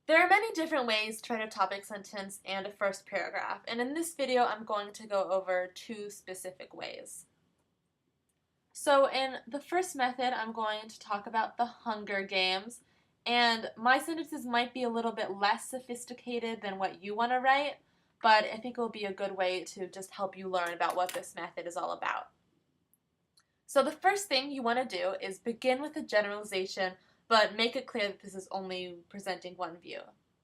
There are many different ways to write a topic sentence and a first paragraph, and in this video I'm going to go over two specific ways. So in the first method, I'm going to talk about the Hunger Games, and my sentences might be a little bit less sophisticated than what you want to write, but I think it will be a good way to just help you learn about what this method is all about. So the first thing you want to do is begin with a generalization, but make it clear that this is only presenting one view.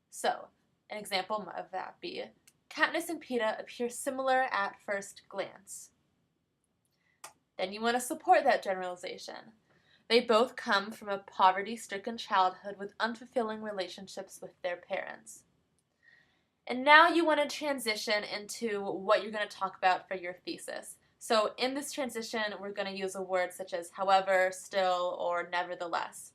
So, an example of that be, Katniss and Peeta appear similar at first glance. Then you want to support that generalization. They both come from a poverty-stricken childhood with unfulfilling relationships with their parents. And now you want to transition into what you're going to talk about for your thesis. So in this transition, we're going to use a word such as however, still, or nevertheless.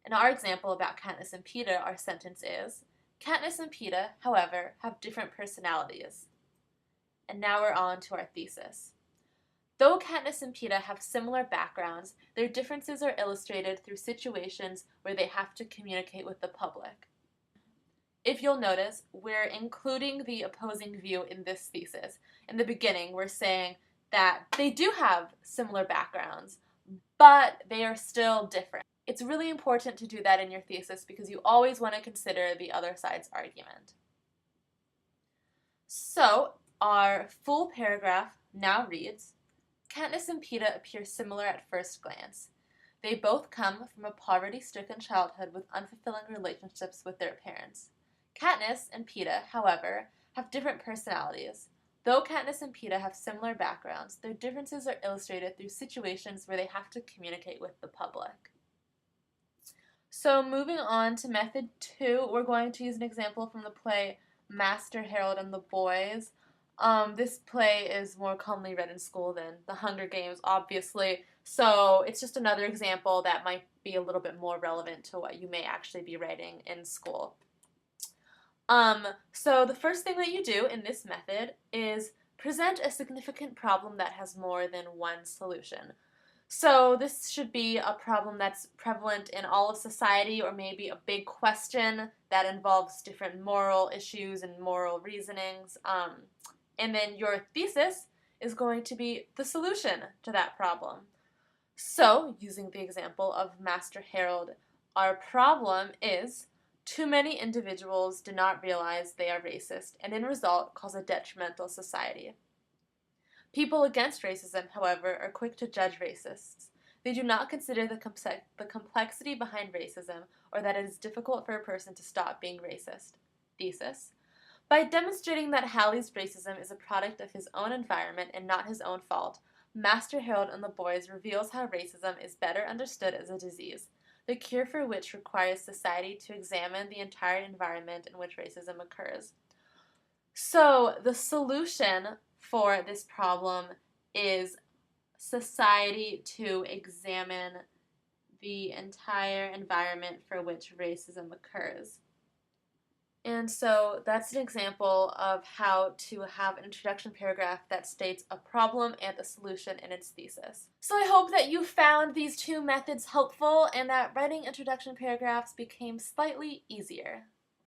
In our example about Katniss and Peeta, our sentence is, Katniss and Peeta, however, have different personalities. And now we're on to our thesis. Though Katniss and Peeta have similar backgrounds, their differences are illustrated through situations where they have to communicate with the public. If you'll notice, we're including the opposing view in this thesis. In the beginning, we're saying that they do have similar backgrounds, but they are still different. It's really important to do that in your thesis because you always want to consider the other side's argument. So, our full paragraph now reads, Katniss and Peeta appear similar at first glance. They both come from a poverty-stricken childhood with unfulfilling relationships with their parents. Katniss and Peeta, however, have different personalities. Though Katniss and Peeta have similar backgrounds, their differences are illustrated through situations where they have to communicate with the public. So moving on to method 2, we're going to use an example from the play Master Harold and the Boys. This play is more commonly read in school than The Hunger Games, obviously, so it's just another example that might be a little bit more relevant to what you may actually be writing in school. So the first thing that you do in this method is present a significant problem that has more than one solution. So this should be a problem that's prevalent in all of society, or maybe a big question that involves different moral issues and moral reasonings. And then your thesis is going to be the solution to that problem. So, using the example of Master Harold, our problem is too many individuals do not realize they are racist and, in result, cause a detrimental society. People against racism, however, are quick to judge racists. They do not consider the complexity behind racism, or that it is difficult for a person to stop being racist. Thesis. By demonstrating that Hallie's racism is a product of his own environment and not his own fault, Master Harold and the Boys reveals how racism is better understood as a disease, the cure for which requires society to examine the entire environment in which racism occurs. So the solution for this problem is society to examine the entire environment for which racism occurs. And so that's an example of how to have an introduction paragraph that states a problem and a solution in its thesis. So I hope that you found these two methods helpful and that writing introduction paragraphs became slightly easier.